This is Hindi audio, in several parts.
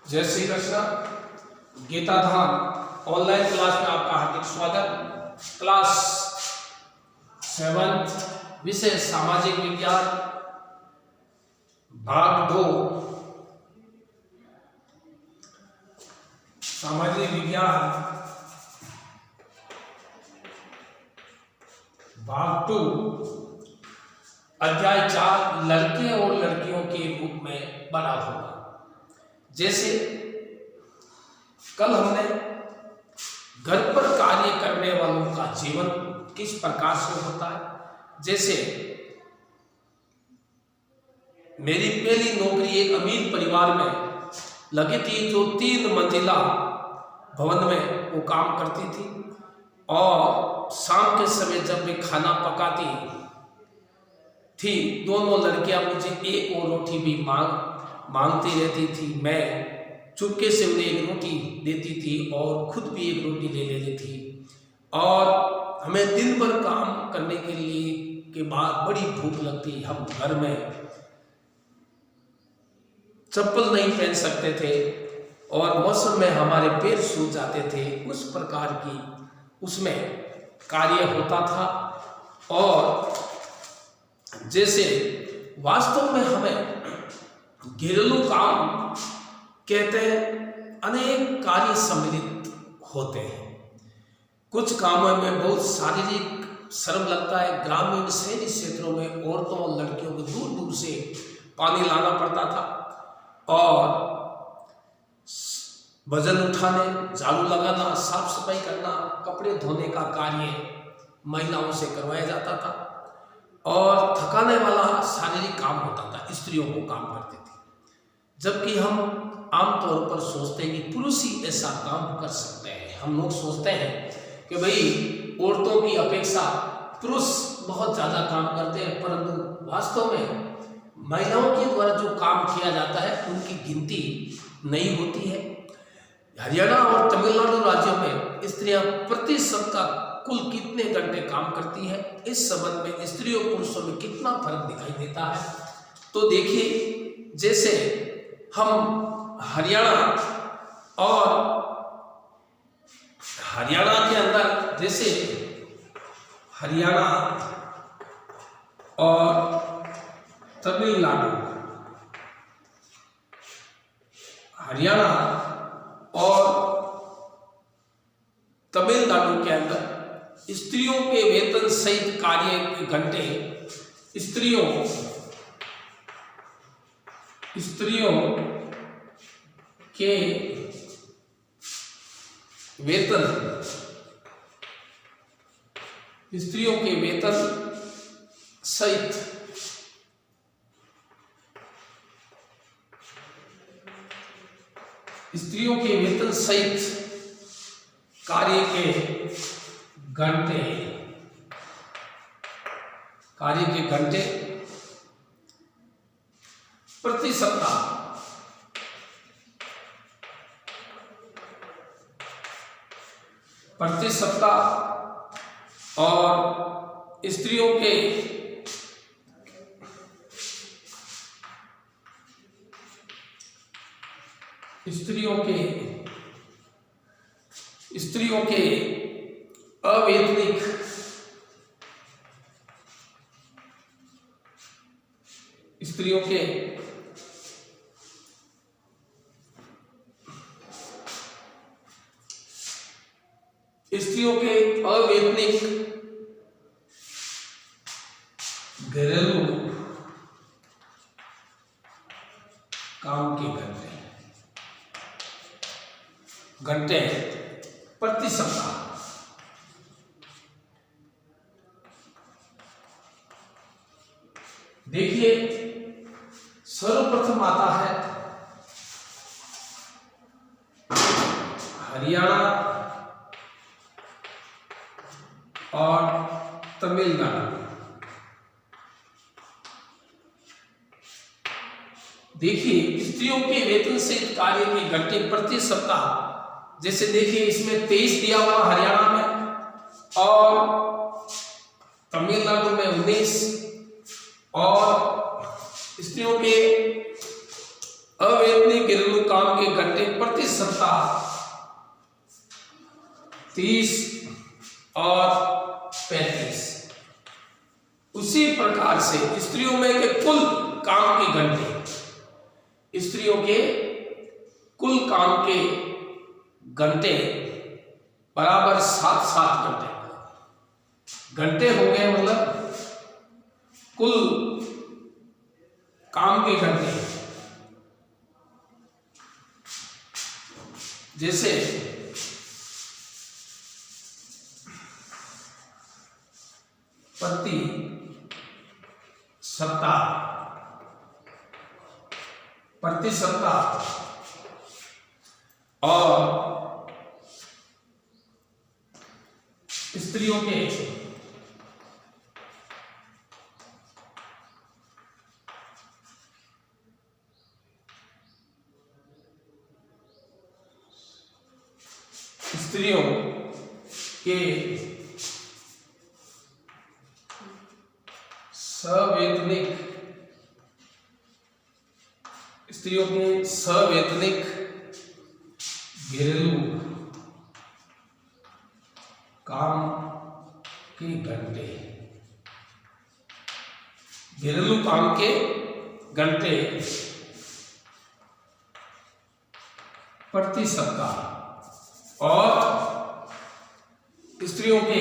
जय श्री कृष्ण। गीता धाम ऑनलाइन क्लास में आपका हार्दिक स्वागत। क्लास 7 विषय सामाजिक विज्ञान भाग 2। सामाजिक विज्ञान भाग 2 अध्याय 4 लड़के और लड़कियों के रूप में बना होगा। जैसे कल हमने घर पर कार्य करने वालों का जीवन किस प्रकार से होता है। जैसे मेरी पहली नौकरी एक अमीर परिवार में लगी थी जो 3 मंजिला भवन में वो काम करती थी और शाम के समय जब वे खाना पकाती थी दोनों लड़कियां मुझे एक और रोटी भी मांगती रहती थी। मैं चुपके से उन्हें एक रोटी देती थी और खुद भी एक रोटी ले लेती थी। और हमें दिन भर काम करने के बाद बड़ी भूख लगती। हम घर में चप्पल नहीं पहन सकते थे और मौसम में हमारे पैर सूख जाते थे। उस प्रकार की उसमें कार्य होता था। और जैसे वास्तव में हमें घरेलू काम कहते हैं, अनेक कार्य सम्मिलित होते हैं। कुछ कामों में बहुत शारीरिक श्रम लगता है। ग्रामीण शहरी क्षेत्रों में औरतों और लड़कियों को दूर दूर से पानी लाना पड़ता था और वजन उठाने, झाड़ू लगाना, साफ सफाई करना, कपड़े धोने का कार्य महिलाओं से करवाया जाता था। और थकाने वाला शारीरिक काम होता था, स्त्रियों को काम करती थी। जबकि हम आमतौर पर सोचते हैं कि पुरुष ही ऐसा काम कर सकते हैं। हम लोग सोचते हैं कि भाई औरतों की अपेक्षा पुरुष बहुत ज़्यादा काम करते हैं, परंतु वास्तव में महिलाओं के द्वारा जो काम किया जाता है उनकी गिनती नहीं होती है। हरियाणा और तमिलनाडु राज्यों में स्त्रियां प्रति सप्ताह कुल कितने घंटे काम करती है, इस संबंध में स्त्रियों पुरुषों में कितना फर्क दिखाई देता है। तो देखिए, जैसे हम हरियाणा के अंदर, जैसे हरियाणा और तमिलनाडु, हरियाणा और तमिलनाडु के अंदर स्त्रियों के वेतन सहित कार्य के घंटे स्त्रियों के वेतन सहित कार्य के घंटे प्रति सप्ताह और स्त्रियों के अवैतनिक घरेलू काम के घंटे प्रति सप्ताह। देखिए, सर्वप्रथम आता है हरियाणा और तमिलनाडु। देखिए, स्त्रियों के वेतन से कार्य के घंटे प्रति सप्ताह, जैसे देखिए इसमें 23 दिया हुआ हरियाणा में और तमिलनाडु में 19 और स्त्रियों के अवैतनिक घरेलू काम के घंटे प्रति सप्ताह 30 और 35। उसी प्रकार से स्त्रियों में के कुल काम के घंटे, स्त्रियों के कुल काम के घंटे बराबर 7-7 घंटे। घंटे हो गए मतलब कुल काम के घंटे। जैसे प्रति सप्ताह और स्त्रियों के सवेतनिक घरेलू काम के घंटे, घरेलू काम के घंटे प्रति सप्ताह और स्त्रियों के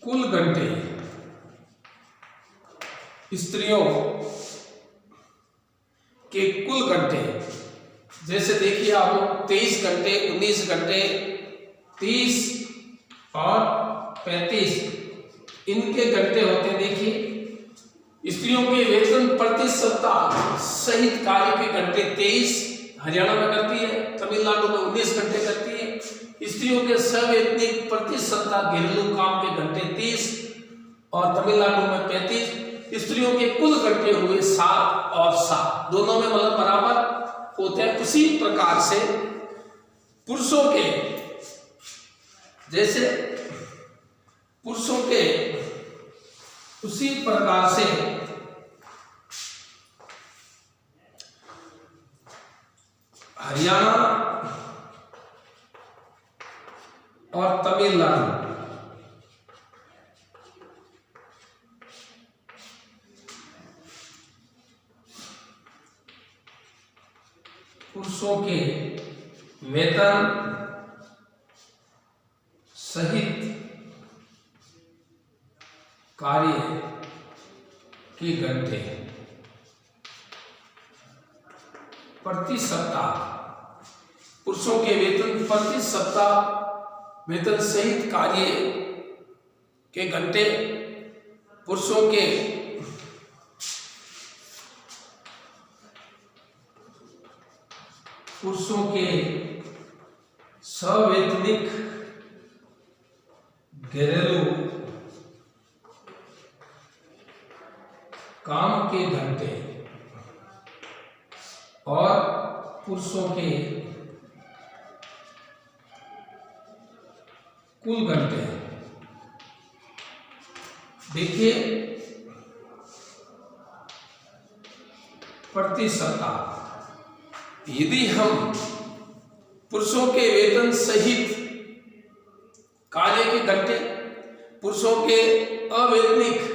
कुल घंटे, स्त्रियों के कुल घंटे। जैसे देखिए आप लोग 23 घंटे, 19 घंटे, 30 और 35 इनके घंटे होते हैं। देखिए स्त्रियों के वेतन प्रति सप्ताह सहित कार्य के घंटे 23 हरियाणा में करती है, तमिलनाडु में 19 घंटे करती है। स्त्रियों के सवेतनिक प्रति सप्ताह घरेलू काम के घंटे 30 और तमिलनाडु में 35। स्त्रियों के कुल घंटे हुए 7 और 7, दोनों में मतलब बराबर होते हैं। उसी प्रकार से पुरुषों के, जैसे पुरुषों के उसी प्रकार से हरियाणा और तमिलनाडु पुरुषों के वेतन सहित कार्य के घंटे प्रति सप्ताह, पुरुषों के वेतन प्रति सप्ताह वेतन सहित कार्य के घंटे, पुरुषों के सवेतनिक घरेलू काम के घंटे और पुरुषों के कुल घंटे। देखिए प्रति सप्ताह यदि हम पुरुषों के वेतन सहित कार्य के घंटे, पुरुषों के अवेतनिक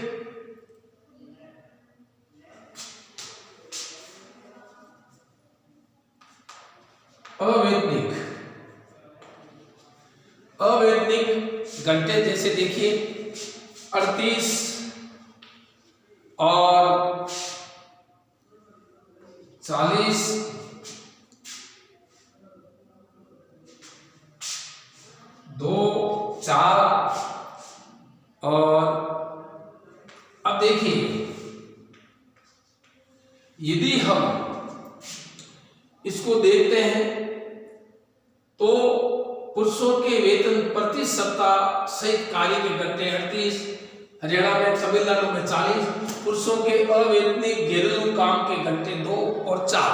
घंटे, जैसे देखिए 38 और 40, 2, 4 और अब देखिए यदि हम इसको देखते हैं तो पुरुषों के वेतन प्रति सप्ताह सहित कार्य के घंटे 38, हरियाणा में, तमिलनाडु में 40, पुरुषों के अवेतनिक घरेलू काम के घंटे 2 और 4।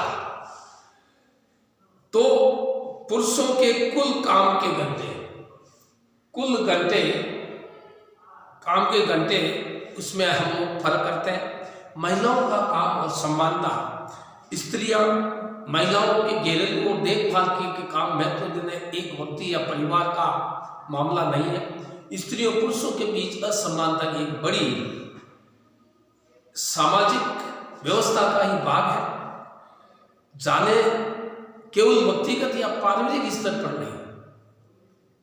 तो पुरुषों के कुल काम के घंटे, कुल घंटे काम के घंटे उसमें हम लोग फर्क करते हैं। महिलाओं का काम और समानता, स्त्रियां महिलाओं के घरेलू और देखभाल के काम महत्व देने एक व्यक्ति या परिवार का मामला नहीं है। स्त्रियों पुरुषों के बीच असमानता की एक बड़ी सामाजिक व्यवस्था का ही भाग है। जाने केवल व्यक्तिगत या पारिवारिक स्तर पर नहीं,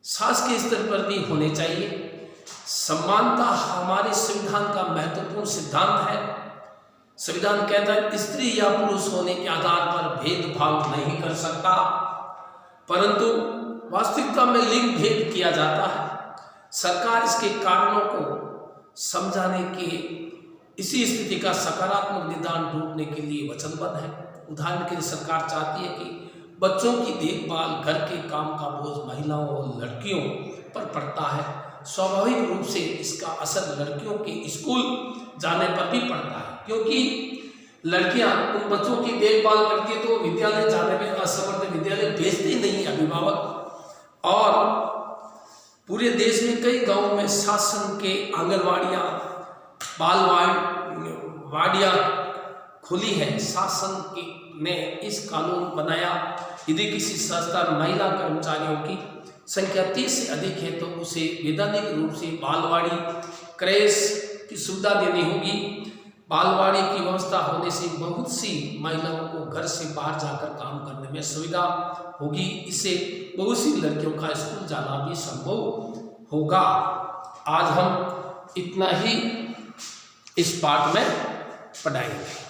शासकीय स्तर पर भी होने चाहिए। समानता हमारे संविधान का महत्वपूर्ण सिद्धांत है। संविधान कहता है स्त्री या पुरुष होने के आधार पर भेदभाव नहीं कर सकता, परंतु वास्तविकता में लिंग भेद किया जाता है। सरकार इसके कारणों को समझाने के इसी स्थिति का सकारात्मक निदान ढूंढने के लिए वचनबद्ध है। उदाहरण के लिए सरकार चाहती है कि बच्चों की देखभाल, घर के काम का बोझ महिलाओं और लड़कियों पर पड़ता है। स्वाभाविक रूप से इसका असर लड़कियों के स्कूल जाने पर भी पड़ता है, क्योंकि लड़कियां उन बच्चों की देखभाल करती है तो विद्यालय जाने में असमर्थ, विद्यालय भेजते ही नहीं अभिभावक। और पूरे देश में कई गांवों में शासन के आंगनवाड़ियां, बालवाड़ियां खुली है। शासन ने इस कानून बनाया, यदि किसी संस्था महिला कर्मचारियों की संख्या 30 से अधिक है तो उसे वैधानिक रूप से बालवाड़ी, क्रेश की सुविधा देनी होगी। बालवाड़ी की व्यवस्था होने से बहुत सी महिलाओं को घर से बाहर जाकर काम करने में सुविधा होगी। इससे बहुत सी लड़कियों का स्कूल जाना भी संभव होगा। आज हम इतना ही इस पाठ में पढ़ाएंगे।